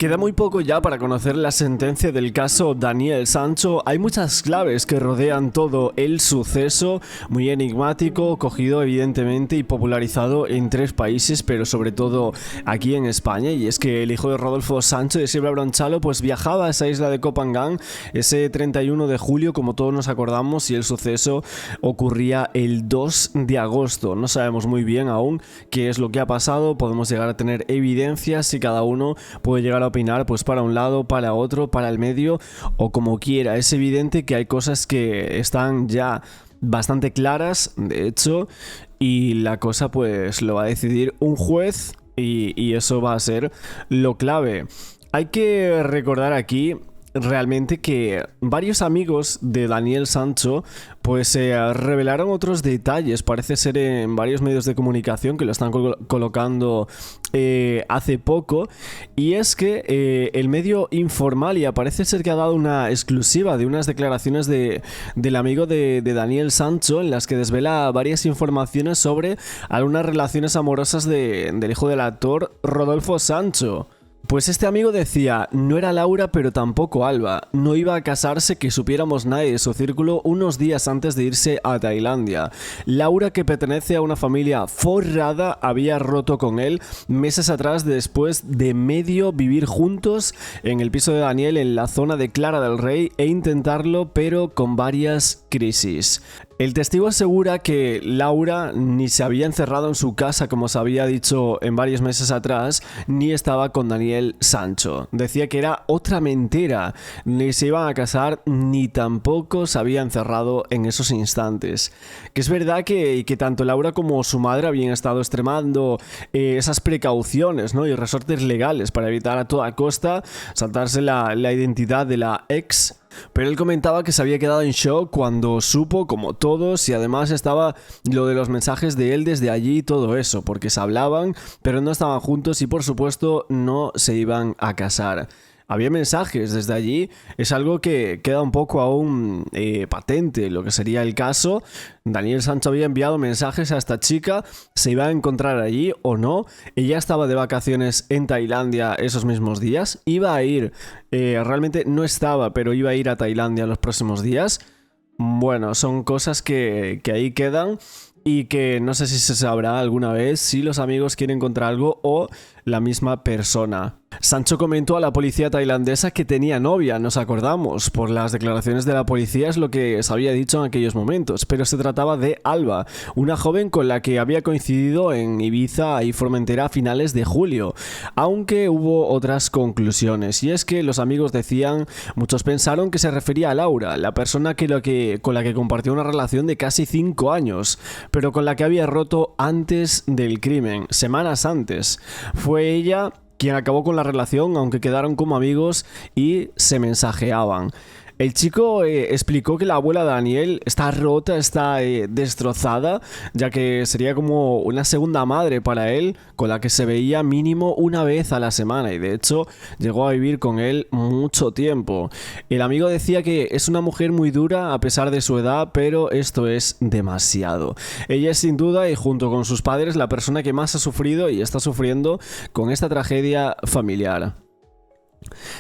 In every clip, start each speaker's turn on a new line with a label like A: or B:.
A: Queda muy poco ya para conocer la sentencia del caso Daniel Sancho. Hay muchas claves que rodean todo el suceso, muy enigmático, cogido evidentemente y popularizado en 3 países, pero sobre todo aquí en España. Y es que el hijo de Rodolfo Sancho, de Silvia Bronchalo, pues viajaba a esa isla de Koh Phangan ese 31 de julio, como todos nos acordamos, y el suceso ocurría el 2 de agosto. No sabemos muy bien aún qué es lo que ha pasado, podemos llegar a tener evidencias y cada uno puede llegar a opinar pues para un lado, para otro, para el medio o como quiera. Es evidente que hay cosas que están ya bastante claras, de hecho, y la cosa pues lo va a decidir un juez y eso va a ser lo clave. Hay que recordar aquí realmente que varios amigos de Daniel Sancho pues revelaron otros detalles, parece ser en varios medios de comunicación que lo están colocando hace poco, y es que el medio Informalia parece ser que ha dado una exclusiva de unas declaraciones del amigo de Daniel Sancho en las que desvela varias informaciones sobre algunas relaciones amorosas del hijo del actor Rodolfo Sancho. Pues este amigo decía, no era Laura pero tampoco Alba, no iba a casarse que supiéramos nadie de su círculo unos días antes de irse a Tailandia. Laura, que pertenece a una familia forrada, había roto con él meses atrás después de medio vivir juntos en el piso de Daniel en la zona de Clara del Rey e intentarlo pero con varias crisis. El testigo asegura que Laura ni se había encerrado en su casa como se había dicho en varios meses atrás, ni estaba con Daniel Sancho. Decía que era otra mentira, ni se iban a casar, ni tampoco se había encerrado en esos instantes. Que es verdad que tanto Laura como su madre habían estado extremando esas precauciones, ¿no? Y resortes legales para evitar a toda costa saltarse la identidad de la ex. Pero él comentaba que se había quedado en shock cuando supo, como todos, y además estaba lo de los mensajes de él desde allí y todo eso, porque se hablaban, pero no estaban juntos y por supuesto no se iban a casar. Había mensajes desde allí, es algo que queda un poco aún patente, lo que sería el caso. Daniel Sancho había enviado mensajes a esta chica, se iba a encontrar allí o no. Ella estaba de vacaciones en Tailandia esos mismos días, iba a ir, realmente no estaba, pero iba a ir a Tailandia los próximos días. Bueno, son cosas que ahí quedan y que no sé si se sabrá alguna vez si los amigos quieren encontrar algo o la misma persona. Sancho comentó a la policía tailandesa que tenía novia, nos acordamos, por las declaraciones de la policía es lo que se había dicho en aquellos momentos, pero se trataba de Alba, una joven con la que había coincidido en Ibiza y Formentera a finales de julio, aunque hubo otras conclusiones, y es que los amigos decían, muchos pensaron que se refería a Laura, la persona con la que compartió una relación de casi 5 años, pero con la que había roto antes del crimen, semanas antes. Fue ella quien acabó con la relación, aunque quedaron como amigos y se mensajeaban. El chico explicó que la abuela de Daniel está rota, está destrozada, ya que sería como una segunda madre para él, con la que se veía mínimo una vez a la semana y de hecho llegó a vivir con él mucho tiempo. El amigo decía que es una mujer muy dura a pesar de su edad, pero esto es demasiado. Ella es sin duda y junto con sus padres la persona que más ha sufrido y está sufriendo con esta tragedia familiar.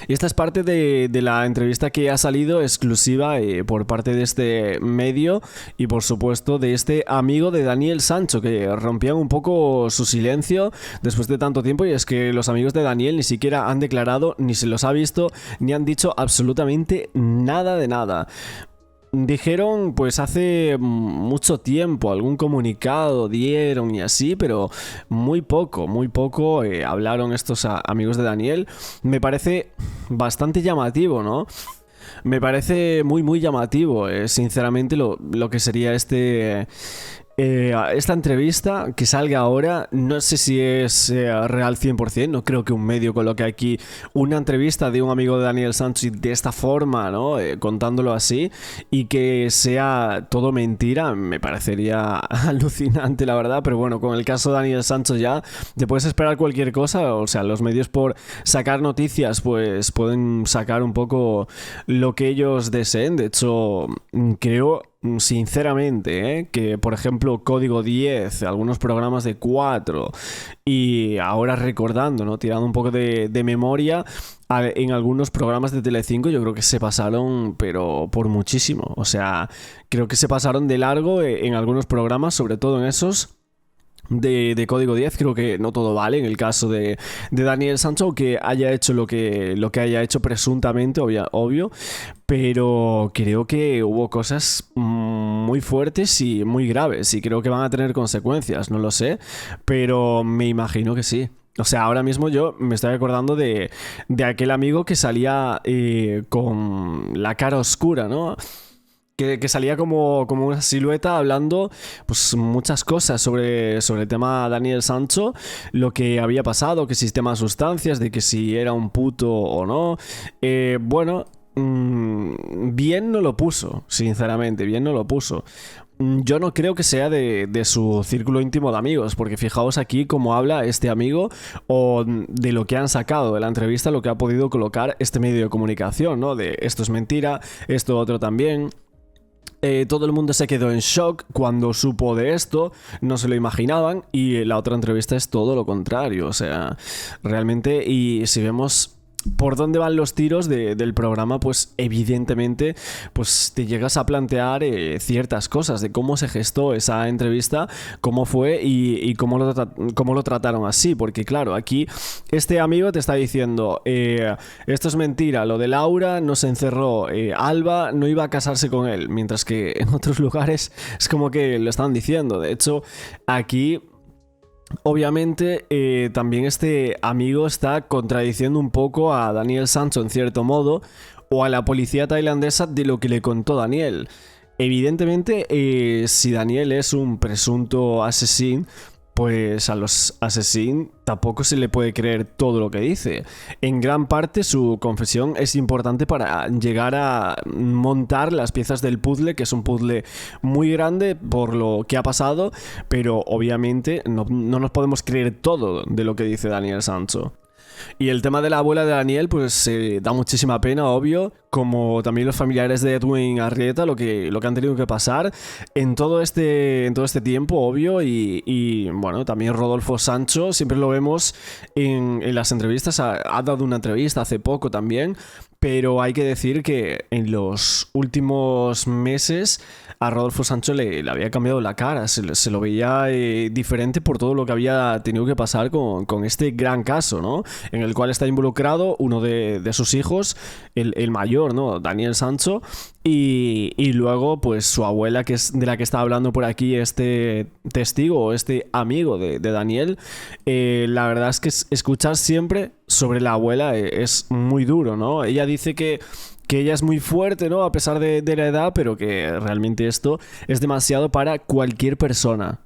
A: Y esta es parte de la entrevista que ha salido exclusiva por parte de este medio y por supuesto de este amigo de Daniel Sancho, que rompían un poco su silencio después de tanto tiempo, y es que los amigos de Daniel ni siquiera han declarado, ni se los ha visto, ni han dicho absolutamente nada de nada. Dijeron pues hace mucho tiempo, algún comunicado dieron y así, pero muy poco hablaron estos amigos de Daniel. Me parece bastante llamativo, ¿no? Me parece muy llamativo, sinceramente, lo que sería esta entrevista que salga ahora. No sé si es real 100%, no creo que un medio coloque aquí una entrevista de un amigo de Daniel Sancho de esta forma, ¿no? Contándolo así, y que sea todo mentira, me parecería alucinante, la verdad, pero bueno, con el caso de Daniel Sancho ya te puedes esperar cualquier cosa, o sea, los medios por sacar noticias pues pueden sacar un poco lo que ellos deseen. De hecho, creo sinceramente, que por ejemplo Código 10, algunos programas de 4 y ahora recordando, ¿no? Tirando un poco de memoria, en algunos programas de Telecinco yo creo que se pasaron, pero por muchísimo. O sea, creo que se pasaron de largo en algunos programas, sobre todo en esos de Código 10. Creo que no todo vale en el caso de Daniel Sancho, que haya hecho lo que haya hecho presuntamente, obvio, pero creo que hubo cosas muy fuertes y muy graves y creo que van a tener consecuencias, no lo sé, pero me imagino que sí. O sea, ahora mismo yo me estoy acordando de aquel amigo que salía con la cara oscura, ¿no? Que salía como una silueta hablando pues muchas cosas sobre el tema Daniel Sancho, lo que había pasado, que sistema de sustancias, de que si era un puto o no. Bueno, bien no lo puso, sinceramente, bien no lo puso. Yo no creo que sea de su círculo íntimo de amigos, porque fijaos aquí cómo habla este amigo o de lo que han sacado de la entrevista, lo que ha podido colocar este medio de comunicación, ¿no? De esto es mentira, esto otro también. Todo el mundo se quedó en shock cuando supo de esto, no se lo imaginaban, y la otra entrevista es todo lo contrario, o sea, realmente, y si vemos por dónde van los tiros del programa, pues evidentemente pues te llegas a plantear ciertas cosas de cómo se gestó esa entrevista, cómo fue y cómo lo trataron así, porque claro, aquí este amigo te está diciendo esto es mentira, lo de Laura no se encerró, Alba no iba a casarse con él, mientras que en otros lugares es como que lo están diciendo. De hecho, aquí obviamente también este amigo está contradiciendo un poco a Daniel Sancho en cierto modo, o a la policía tailandesa de lo que le contó Daniel. Evidentemente, si Daniel es un presunto asesino, pues a los asesinos tampoco se le puede creer todo lo que dice. En gran parte su confesión es importante para llegar a montar las piezas del puzzle, que es un puzzle muy grande por lo que ha pasado, pero obviamente no nos podemos creer todo de lo que dice Daniel Sancho. Y el tema de la abuela de Daniel, pues da muchísima pena, obvio, como también los familiares de Edwin Arrieta, lo que han tenido que pasar en todo este tiempo, obvio, y bueno, también Rodolfo Sancho, siempre lo vemos en las entrevistas, ha dado una entrevista hace poco también, pero hay que decir que en los últimos meses a Rodolfo Sancho le había cambiado la cara, se lo veía diferente por todo lo que había tenido que pasar con este gran caso, ¿no? En el cual está involucrado uno de sus hijos, el mayor, ¿no? Daniel Sancho, y luego pues su abuela, que es de la que está hablando por aquí este testigo, este amigo de Daniel. La verdad es que escuchar siempre sobre la abuela es muy duro, ¿no? Ella dice que ella es muy fuerte, ¿no? A pesar de la edad, pero que realmente esto es demasiado para cualquier persona.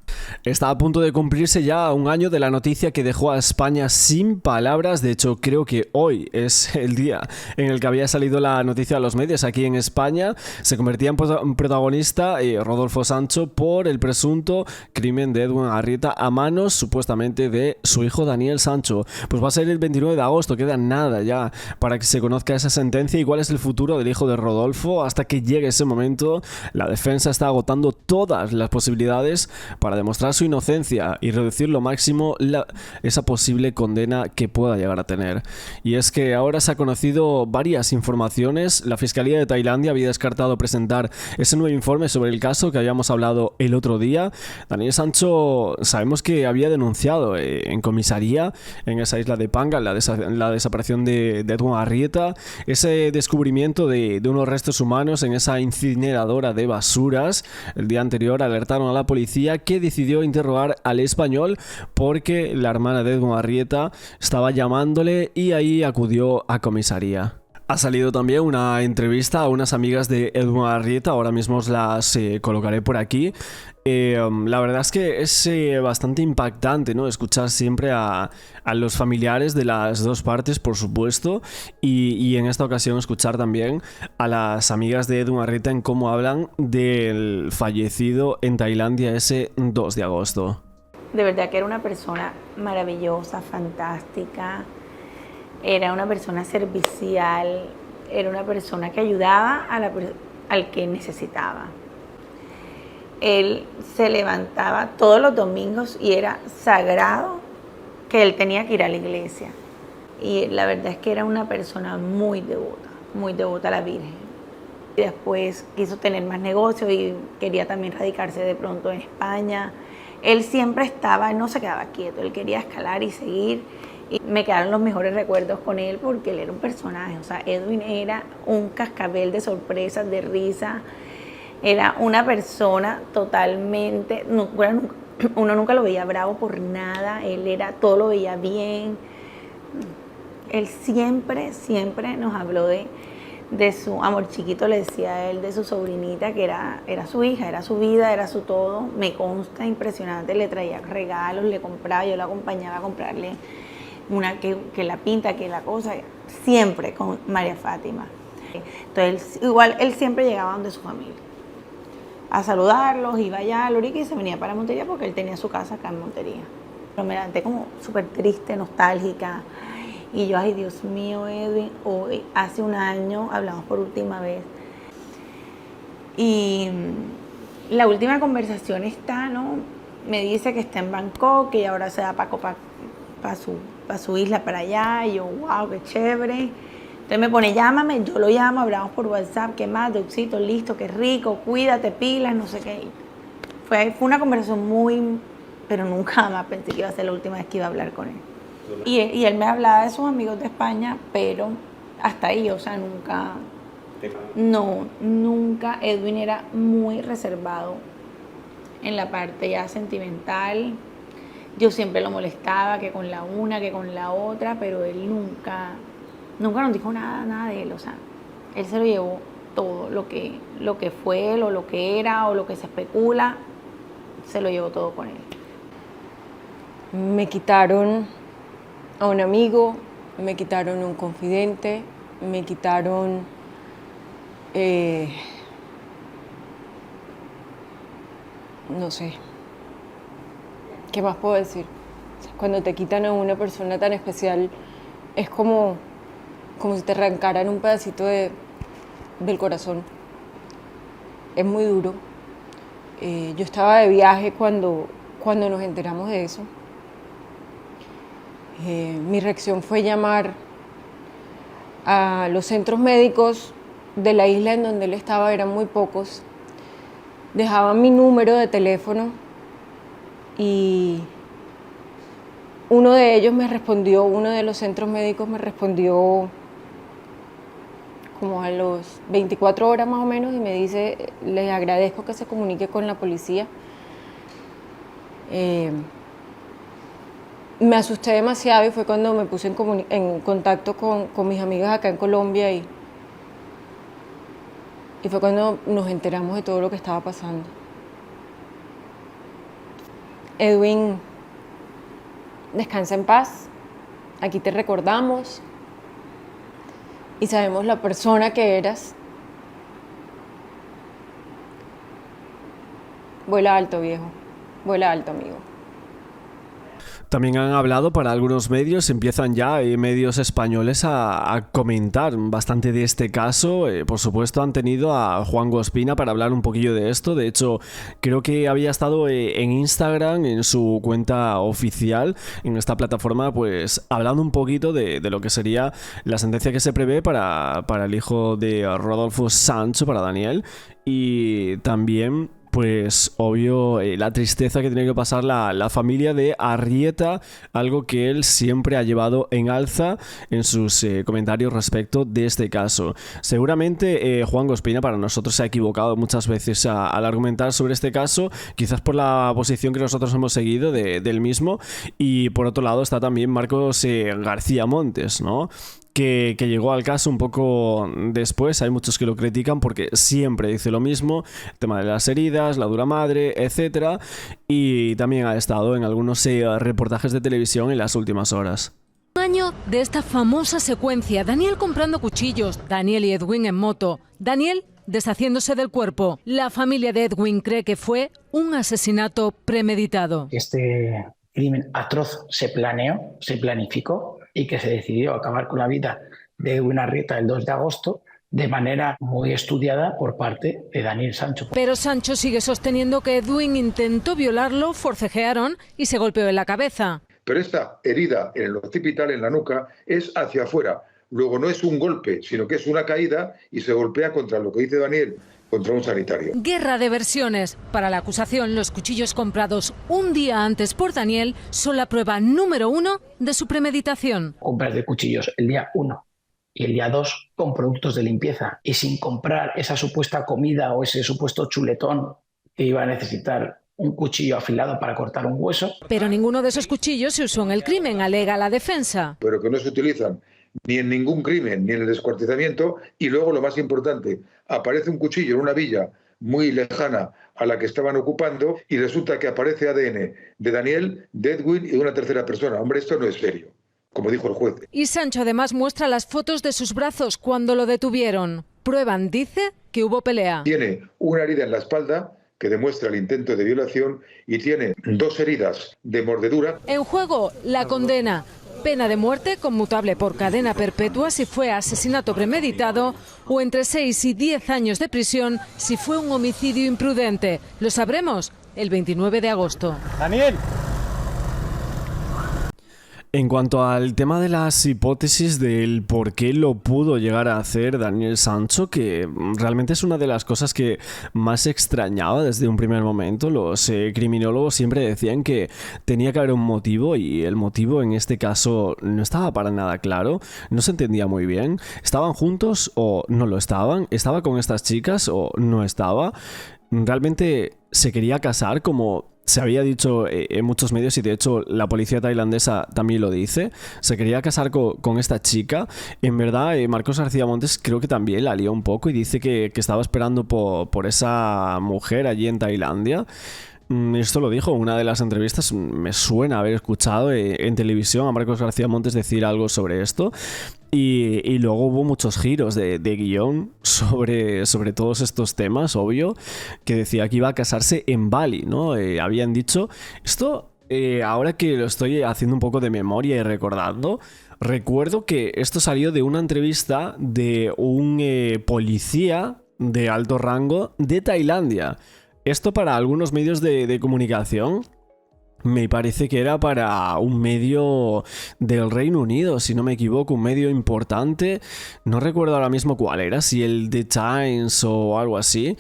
A: Está a punto de cumplirse ya un año de la noticia que dejó a España sin palabras. De hecho, creo que hoy es el día en el que había salido la noticia a los medios aquí en España. Se convertía en protagonista Rodolfo Sancho por el presunto crimen de Edwin Arrieta a manos, supuestamente, de su hijo Daniel Sancho. Pues va a ser el 29 de agosto, queda nada ya para que se conozca esa sentencia y cuál es el futuro del hijo de Rodolfo. Hasta que llegue ese momento, la defensa está agotando todas las posibilidades para demostrar su inocencia y reducir lo máximo esa posible condena que pueda llegar a tener. Y es que ahora se ha conocido varias informaciones. La Fiscalía de Tailandia había descartado presentar ese nuevo informe sobre el caso que habíamos hablado el otro día. Daniel Sancho sabemos que había denunciado en comisaría en esa isla de Panga la desaparición de Edwin Arrieta, ese descubrimiento de unos restos humanos en esa incineradora de basuras. El día anterior alertaron a la policía, que decidió interrogar al español porque la hermana de Edwin Arrieta estaba llamándole, y ahí acudió a comisaría. Ha salido también una entrevista a unas amigas de Edwin Arrieta, ahora mismo os las colocaré por aquí. La verdad es que es bastante impactante, ¿no? Escuchar siempre a los familiares de las dos partes, por supuesto, y en esta ocasión escuchar también a las amigas de Edwin Arrieta en cómo hablan del fallecido en Tailandia ese 2 de agosto.
B: De verdad que era una persona maravillosa, fantástica, era una persona servicial, era una persona que ayudaba al que necesitaba. Él se levantaba todos los domingos y era sagrado que él tenía que ir a la iglesia. Y la verdad es que era una persona muy devota a la Virgen. Y después quiso tener más negocio y quería también radicarse de pronto en España. Él siempre estaba, él no se quedaba quieto, él quería escalar y seguir. Y me quedaron los mejores recuerdos con él porque él era un personaje. O sea, Edwin era un cascabel de sorpresas, de risa. Era una persona totalmente, uno nunca lo veía bravo por nada, todo lo veía bien. Él siempre nos habló de su amor chiquito, le decía a él, de su sobrinita, que era su hija, era su vida, era su todo. Me consta, impresionante, le traía regalos, le compraba, yo lo acompañaba a comprarle que la pinta, que la cosa, siempre con María Fátima. Entonces, igual, él siempre llegaba donde su familia a saludarlos, iba allá a Lorica y se venía para Montería porque él tenía su casa acá en Montería. Pero me levanté como súper triste, nostálgica. Y yo, ay Dios mío, Edwin, hoy, hace un año hablamos por última vez. Y la última conversación está, ¿no? Me dice que está en Bangkok, que ahora se da para su isla para allá. Y yo, wow, qué chévere. Entonces me pone, llámame, yo lo llamo, hablamos por WhatsApp, ¿qué más? Deuxito, listo, qué rico, cuídate, pilas, no sé qué. Fue una conversación muy, pero nunca más pensé que iba a ser la última vez que iba a hablar con él. Y él me hablaba de sus amigos de España, pero hasta ahí, o sea, nunca. Edwin era muy reservado en la parte ya sentimental. Yo siempre lo molestaba, que con la una, que con la otra, pero él nunca nos dijo nada de él, o sea, él se lo llevó todo, lo que fue él, o lo que era, o lo que se especula, se lo llevó todo con él.
C: Me quitaron a un amigo, me quitaron a un confidente, me quitaron no sé, ¿qué más puedo decir? Cuando te quitan a una persona tan especial, es como si te arrancaran un pedacito del corazón. Es muy duro. Yo estaba de viaje cuando nos enteramos de eso. Mi reacción fue llamar a los centros médicos de la isla en donde él estaba, eran muy pocos. Dejaban mi número de teléfono y uno de ellos me respondió, uno de los centros médicos me respondió como a los 24 horas más o menos y me dice, les agradezco que se comunique con la policía. Me asusté demasiado y fue cuando me puse en contacto con mis amigas acá en Colombia y fue cuando nos enteramos de todo lo que estaba pasando. Edwin, descansa en paz, aquí te recordamos y sabemos la persona que eras. Vuela alto, viejo, vuela alto, amigo.
A: También han hablado para algunos medios, empiezan ya medios españoles a comentar bastante de este caso. Por supuesto han tenido a Juan Ospina para hablar un poquillo de esto. De hecho, creo que había estado en Instagram, en su cuenta oficial, en esta plataforma, pues hablando un poquito de lo que sería la sentencia que se prevé para el hijo de Rodolfo Sancho, para Daniel. Y también, pues obvio, la tristeza que tiene que pasar la familia de Arrieta, algo que él siempre ha llevado en alza en sus comentarios respecto de este caso. Seguramente Juan Ospina para nosotros se ha equivocado muchas veces al argumentar sobre este caso, quizás por la posición que nosotros hemos seguido del mismo, y por otro lado está también Marcos García Montes, ¿no?, que llegó al caso un poco después. Hay muchos que lo critican porque siempre dice lo mismo, el tema de las heridas, la dura madre, etcétera, y también ha estado en algunos reportajes de televisión en las últimas horas.
D: Un año de esta famosa secuencia, Daniel comprando cuchillos, Daniel y Edwin en moto, Daniel deshaciéndose del cuerpo. La familia de Edwin cree que fue un asesinato premeditado.
E: Este crimen atroz se planeó, se planificó y que se decidió acabar con la vida de Edwin Arrieta el 2 de agosto de manera muy estudiada por parte de Daniel Sancho.
D: Pero Sancho sigue sosteniendo que Edwin intentó violarlo, forcejearon y se golpeó en la cabeza.
F: Pero esta herida en el occipital, en la nuca, es hacia afuera. Luego no es un golpe, sino que es una caída y se golpea contra lo que dice Daniel, contra un sanitario.
D: Guerra de versiones. Para la acusación, los cuchillos comprados un día antes por Daniel son la prueba número 1 de su premeditación.
E: Compras de cuchillos el día 1 y el día 2 con productos de limpieza y sin comprar esa supuesta comida o ese supuesto chuletón que iba a necesitar un cuchillo afilado para cortar un hueso.
D: Pero ninguno de esos cuchillos se usó en el crimen, alega la defensa.
F: Pero que no se utilizan ni en ningún crimen, ni en el descuartizamiento. Y luego, lo más importante, aparece un cuchillo en una villa muy lejana a la que estaban ocupando y resulta que aparece ADN de Daniel, de Edwin y de una tercera persona. Hombre, esto no es serio, como dijo el juez.
D: Y Sancho además muestra las fotos de sus brazos cuando lo detuvieron. Prueban, dice, que hubo pelea.
F: Tiene una herida en la espalda que demuestra el intento de violación y tiene 2 heridas de mordedura.
D: En juego, la condena. Pena de muerte conmutable por cadena perpetua si fue asesinato premeditado o entre 6 y 10 años de prisión si fue un homicidio imprudente. Lo sabremos el 29 de agosto.
G: Daniel.
A: En cuanto al tema de las hipótesis del por qué lo pudo llegar a hacer Daniel Sancho, que realmente es una de las cosas que más extrañaba desde un primer momento, los criminólogos siempre decían que tenía que haber un motivo y el motivo en este caso no estaba para nada claro, no se entendía muy bien, ¿estaban juntos o no lo estaban? ¿Estaba con estas chicas o no estaba? ¿Realmente se quería casar como se había dicho en muchos medios y de hecho la policía tailandesa también lo dice? Se quería casar con esta chica. En verdad Marcos García Montes creo que también la lió un poco y dice que estaba esperando por esa mujer allí en Tailandia. Esto lo dijo en una de las entrevistas, me suena haber escuchado en televisión a Marcos García Montes decir algo sobre esto. Y luego hubo muchos giros de guión sobre todos estos temas, obvio, que decía que iba a casarse en Bali, ¿no? Habían dicho esto, ahora que lo estoy haciendo un poco de memoria y recordando, recuerdo que esto salió de una entrevista de un policía de alto rango de Tailandia. Esto para algunos medios de comunicación me parece que era para un medio del Reino Unido, si no me equivoco, un medio importante. No recuerdo ahora mismo cuál era, si el The Times o algo así.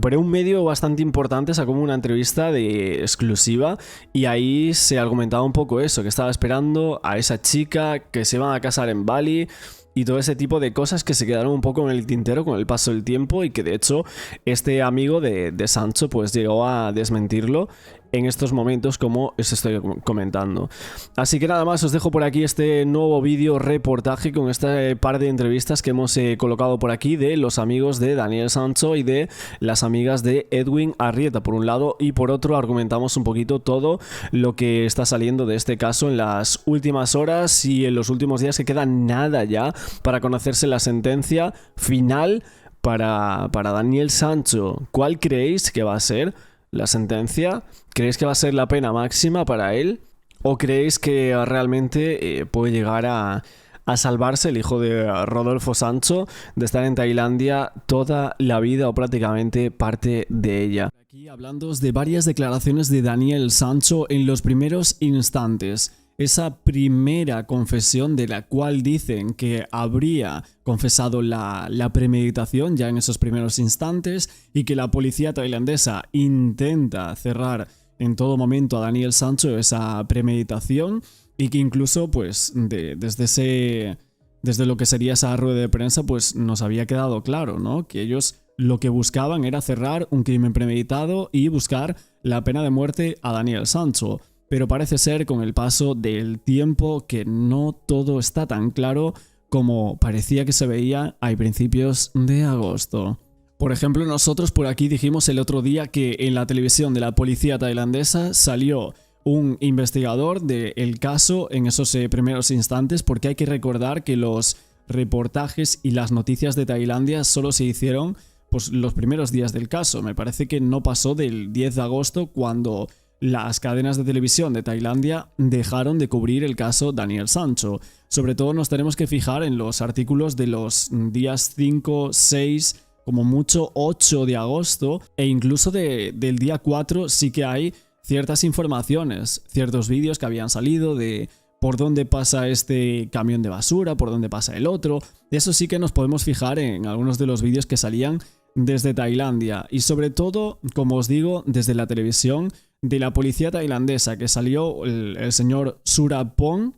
A: Pero un medio bastante importante sacó una entrevista de exclusiva y ahí se argumentaba un poco eso, que estaba esperando a esa chica, que se iban a casar en Bali y todo ese tipo de cosas que se quedaron un poco en el tintero con el paso del tiempo y que de hecho este amigo de Sancho pues llegó a desmentirlo en estos momentos como os estoy comentando. Así que nada más, os dejo por aquí este nuevo vídeo reportaje con este par de entrevistas que hemos colocado por aquí de los amigos de Daniel Sancho y de las amigas de Edwin Arrieta por un lado, y por otro argumentamos un poquito todo lo que está saliendo de este caso en las últimas horas y en los últimos días, que quedan nada ya para conocerse la sentencia final para Daniel Sancho. ¿Cuál creéis que va a ser la sentencia? ¿Creéis que va a ser la pena máxima para él? ¿O creéis que realmente puede llegar a salvarse el hijo de Rodolfo Sancho de estar en Tailandia toda la vida o prácticamente parte de ella? Aquí hablándoos de varias declaraciones de Daniel Sancho en los primeros instantes. Esa primera confesión de la cual dicen que habría confesado la premeditación ya en esos primeros instantes y que la policía tailandesa intenta cerrar en todo momento a Daniel Sancho esa premeditación y que incluso pues desde lo que sería esa rueda de prensa pues nos había quedado claro, ¿no? Que ellos lo que buscaban era cerrar un crimen premeditado y buscar la pena de muerte a Daniel Sancho. Pero parece ser con el paso del tiempo que no todo está tan claro como parecía que se veía a principios de agosto. Por ejemplo, nosotros por aquí dijimos el otro día que en la televisión de la policía tailandesa salió un investigador del caso en esos primeros instantes, porque hay que recordar que los reportajes y las noticias de Tailandia solo se hicieron pues los primeros días del caso. Me parece que no pasó del 10 de agosto cuando las cadenas de televisión de Tailandia dejaron de cubrir el caso Daniel Sancho. Sobre todo nos tenemos que fijar en los artículos de los días 5, 6, como mucho 8 de agosto, e incluso del día 4 sí que hay ciertas informaciones, ciertos vídeos que habían salido de por dónde pasa este camión de basura, por dónde pasa el otro. De eso sí que nos podemos fijar en algunos de los vídeos que salían desde Tailandia, y sobre todo, como os digo, desde la televisión de la policía tailandesa, que salió el señor Surapong,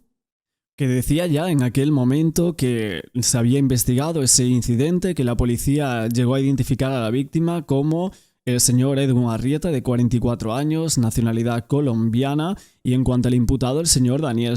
A: que decía ya en aquel momento que se había investigado ese incidente, que la policía llegó a identificar a la víctima como el señor Edwin Arrieta, de 44 años, nacionalidad colombiana, y en cuanto al imputado, el señor Daniel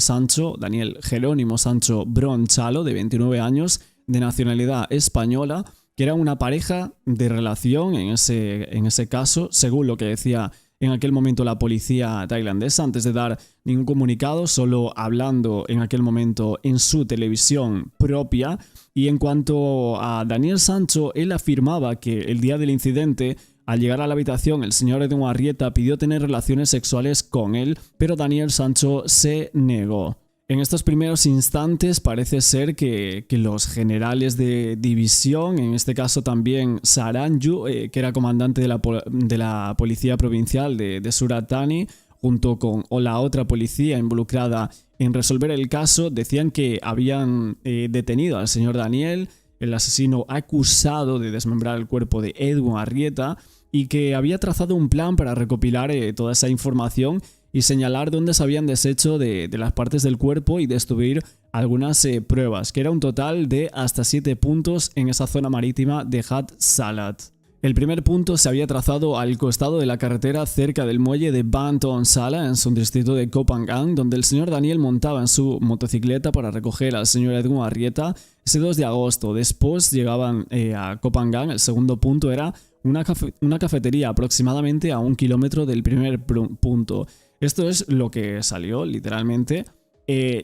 A: Jerónimo Sancho Bronchalo, de 29 años, de nacionalidad española, que era una pareja de relación en ese caso, según lo que decía en aquel momento la policía tailandesa, antes de dar ningún comunicado, solo hablando en aquel momento en su televisión propia. Y en cuanto a Daniel Sancho, él afirmaba que el día del incidente, al llegar a la habitación, el señor Edwin Arrieta pidió tener relaciones sexuales con él, pero Daniel Sancho se negó. En estos primeros instantes parece ser que los generales de división, en este caso también Saranju, que era comandante de la policía provincial de Surat Thani, junto con la otra policía involucrada en resolver el caso, decían que habían detenido al señor Daniel, el asesino acusado de desmembrar el cuerpo de Edwin Arrieta, y que había trazado un plan para recopilar toda esa información y señalar dónde se habían deshecho de las partes del cuerpo y destruir algunas pruebas, que era un total de hasta 7 puntos en esa zona marítima de Hat Salat. El primer punto se había trazado al costado de la carretera cerca del muelle de Ban Ton Sala, en su distrito de Koh Phangan, donde el señor Daniel montaba en su motocicleta para recoger al señor Edwin Arrieta ese 2 de agosto. Después llegaban a Koh Phangan. El segundo punto era una cafetería aproximadamente a 1 kilómetro del primer punto. Esto es lo que salió literalmente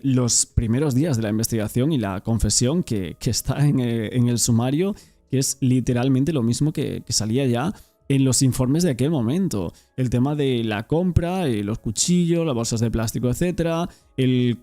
A: los primeros días de la investigación y la confesión que está en el sumario, que es literalmente lo mismo que salía ya en los informes de aquel momento. El tema de la compra, los cuchillos, las bolsas de plástico, etc. El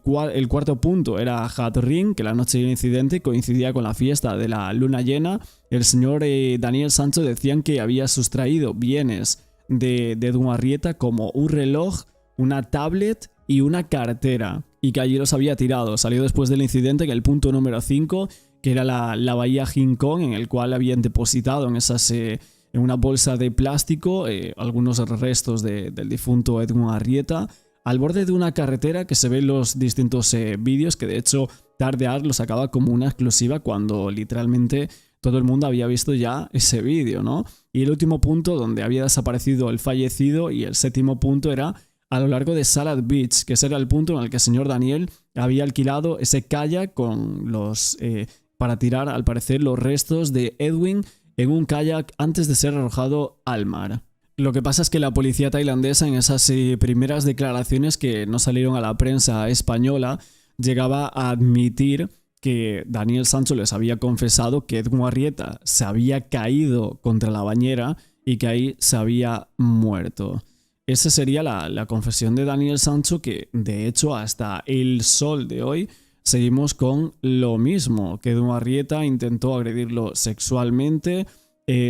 A: cuarto punto era Hat Ring, que la noche del incidente coincidía con la fiesta de la luna llena. El señor Daniel Sancho decían que había sustraído bienes de Edwin Arrieta como un reloj, una tablet y una cartera, y que allí los había tirado. Salió después del incidente que el punto número 5, que era la bahía Hing Kong, en el cual habían depositado en una bolsa de plástico algunos restos del difunto Edwin Arrieta, al borde de una carretera, que se ven los distintos vídeos, que de hecho Tardear lo sacaba como una exclusiva cuando literalmente todo el mundo había visto ya ese vídeo, ¿no? Y el último punto donde había desaparecido el fallecido, y el séptimo punto era a lo largo de Salad Beach, que ese era el punto en el que el señor Daniel había alquilado ese kayak con para tirar, al parecer, los restos de Edwin en un kayak antes de ser arrojado al mar. Lo que pasa es que la policía tailandesa, en esas primeras declaraciones que no salieron a la prensa española, llegaba a admitir que Daniel Sancho les había confesado que Edwin Arrieta se había caído contra la bañera y que ahí se había muerto. Esa sería la confesión de Daniel Sancho, que de hecho hasta el sol de hoy seguimos con lo mismo, que Edwin Arrieta intentó agredirlo sexualmente,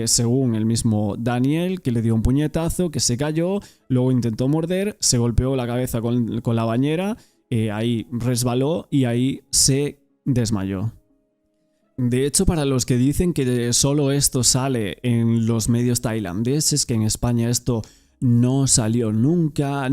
A: según el mismo Daniel, que le dio un puñetazo, que se cayó, luego intentó morder, se golpeó la cabeza con la bañera, ahí resbaló y ahí se desmayó. De hecho, para los que dicen que solo esto sale en los medios tailandeses, que en España esto no salió nunca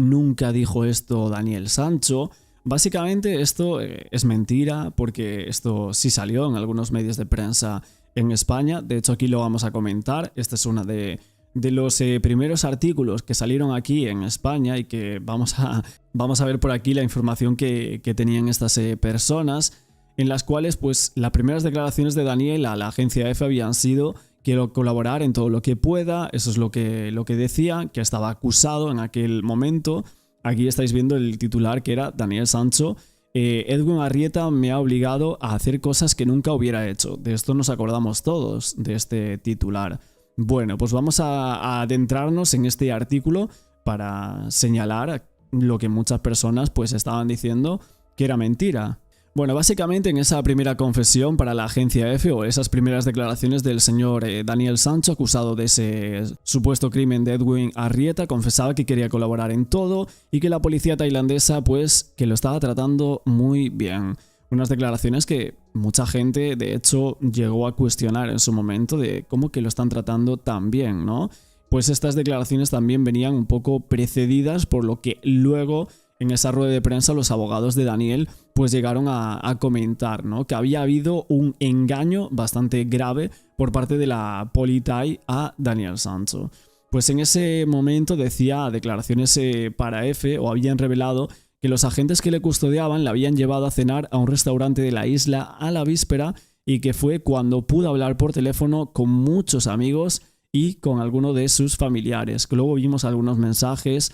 A: dijo esto Daniel Sancho, básicamente esto es mentira, porque esto sí salió en algunos medios de prensa en España. De hecho, aquí lo vamos a comentar. Este es uno de los primeros artículos que salieron aquí en España, y que vamos a ver por aquí la información que tenían estas personas, en las cuales pues las primeras declaraciones de Daniel a la agencia EFE habían sido: quiero colaborar en todo lo que pueda. Eso es lo que decía, que estaba acusado en aquel momento. Aquí estáis viendo el titular, que era Daniel Sancho: Edwin Arrieta me ha obligado a hacer cosas que nunca hubiera hecho. De esto nos acordamos todos, de este titular. Bueno, pues vamos a adentrarnos en este artículo para señalar lo que muchas personas pues estaban diciendo que era mentira. Bueno, básicamente en esa primera confesión para la agencia EFE, o esas primeras declaraciones del señor Daniel Sancho, acusado de ese supuesto crimen de Edwin Arrieta, confesaba que quería colaborar en todo y que la policía tailandesa pues que lo estaba tratando muy bien. Unas declaraciones que mucha gente de hecho llegó a cuestionar en su momento de cómo que lo están tratando tan bien, ¿no? Pues estas declaraciones también venían un poco precedidas por lo que luego en esa rueda de prensa los abogados de Daniel pues llegaron a comentar, ¿no? Que había habido un engaño bastante grave por parte de la Politai a Daniel Sancho. Pues en ese momento decía declaraciones para EFE, o habían revelado que los agentes que le custodiaban le habían llevado a cenar a un restaurante de la isla a la víspera y que fue cuando pudo hablar por teléfono con muchos amigos y con alguno de sus familiares. Que luego vimos algunos mensajes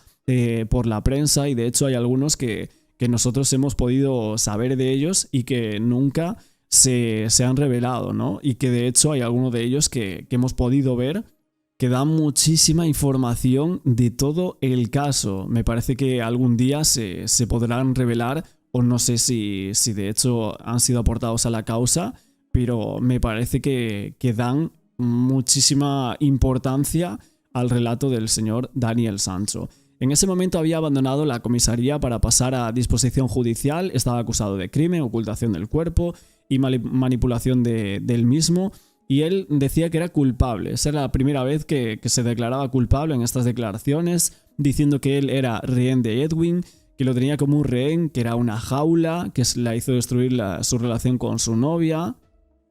A: por la prensa y de hecho hay algunos que nosotros hemos podido saber de ellos y que nunca se han revelado, ¿no? Y que de hecho hay algunos de ellos que hemos podido ver que dan muchísima información de todo el caso. Me parece que algún día se podrán revelar, o no sé si de hecho han sido aportados a la causa, pero me parece que dan muchísima importancia al relato del señor Daniel Sancho. En ese momento había abandonado la comisaría para pasar a disposición judicial, estaba acusado de crimen, ocultación del cuerpo y manipulación del mismo, y él decía que era culpable. Esa era la primera vez que se declaraba culpable en estas declaraciones, diciendo que él era rehén de Edwin, que lo tenía como un rehén, que era una jaula, que la hizo destruir su relación con su novia,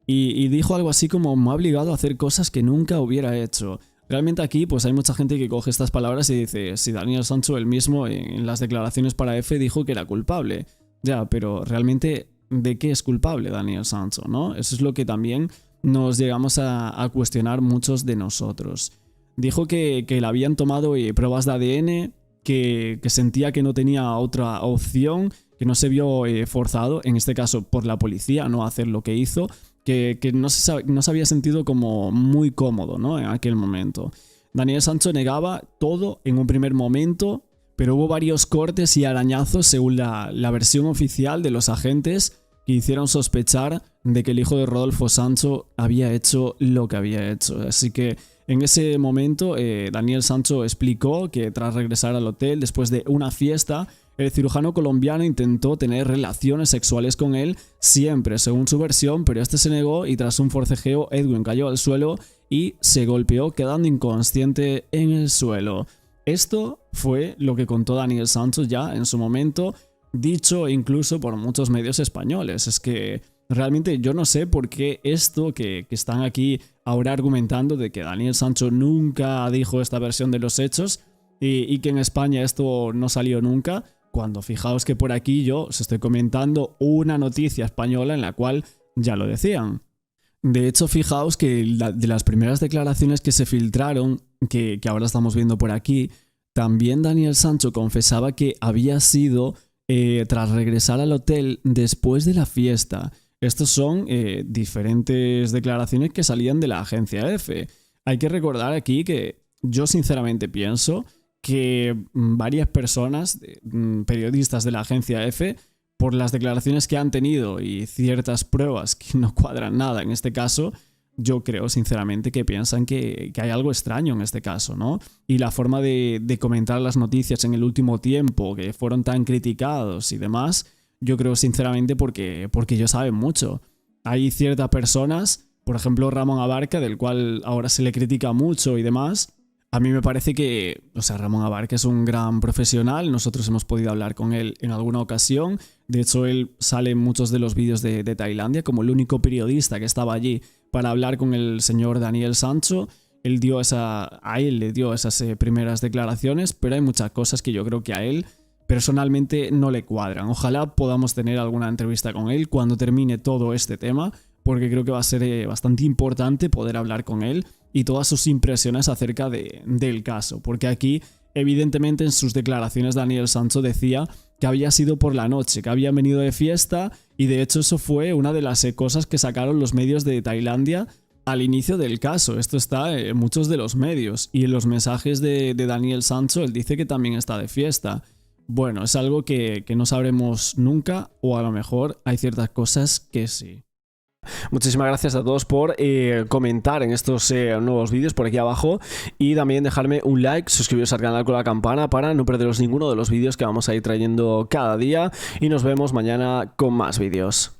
A: y dijo algo así como: me ha obligado a hacer cosas que nunca hubiera hecho. Realmente aquí pues hay mucha gente que coge estas palabras y dice, si Daniel Sancho él mismo en las declaraciones para EFE dijo que era culpable. Ya, pero realmente ¿de qué es culpable Daniel Sancho, no? Eso es lo que también nos llegamos a cuestionar muchos de nosotros. Dijo que le habían tomado pruebas de ADN, que sentía que no tenía otra opción, que no se vio forzado, en este caso por la policía, no a hacer lo que hizo, que no se había sentido como muy cómodo, ¿no? En aquel momento. Daniel Sancho negaba todo en un primer momento, pero hubo varios cortes y arañazos según la versión oficial de los agentes que hicieron sospechar de que el hijo de Rodolfo Sancho había hecho lo que había hecho. Así que en ese momento Daniel Sancho explicó que tras regresar al hotel después de una fiesta, el cirujano colombiano intentó tener relaciones sexuales con él, siempre según su versión, pero este se negó y tras un forcejeo Edwin cayó al suelo y se golpeó quedando inconsciente en el suelo. Esto fue lo que contó Daniel Sancho ya en su momento, dicho incluso por muchos medios españoles. Es que realmente yo no sé por qué esto que están aquí ahora argumentando de que Daniel Sancho nunca dijo esta versión de los hechos y que en España esto no salió nunca, cuando fijaos que por aquí yo os estoy comentando una noticia española en la cual ya lo decían. De hecho, fijaos que de las primeras declaraciones que se filtraron, que ahora estamos viendo por aquí, también Daniel Sancho confesaba que había sido tras regresar al hotel después de la fiesta. Estos son diferentes declaraciones que salían de la agencia EFE. Hay que recordar aquí que yo sinceramente pienso que varias personas, periodistas de la agencia EFE, por las declaraciones que han tenido y ciertas pruebas que no cuadran nada en este caso, yo creo sinceramente que piensan que hay algo extraño en este caso, ¿no? Y la forma de comentar las noticias en el último tiempo, que fueron tan criticados y demás, yo creo sinceramente porque ellos saben mucho. Hay ciertas personas, por ejemplo Ramón Abarca, del cual ahora se le critica mucho y demás. A mí me parece que, Ramón Abarca es un gran profesional, nosotros hemos podido hablar con él en alguna ocasión, de hecho él sale en muchos de los vídeos de Tailandia como el único periodista que estaba allí para hablar con el señor Daniel Sancho. A él le dio esas primeras declaraciones, pero hay muchas cosas que yo creo que a él personalmente no le cuadran. Ojalá podamos tener alguna entrevista con él cuando termine todo este tema, porque creo que va a ser bastante importante poder hablar con él y todas sus impresiones acerca del caso, porque aquí evidentemente en sus declaraciones Daniel Sancho decía que había sido por la noche, que habían venido de fiesta, y de hecho eso fue una de las cosas que sacaron los medios de Tailandia al inicio del caso. Esto está en muchos de los medios. Y en los mensajes de Daniel Sancho, él dice que también está de fiesta. Bueno, es algo que no sabremos nunca, o a lo mejor hay ciertas cosas que sí. Muchísimas gracias a todos por comentar en estos nuevos vídeos por aquí abajo, y también dejarme un like, suscribiros al canal con la campana para no perderos ninguno de los vídeos que vamos a ir trayendo cada día, y nos vemos mañana con más vídeos.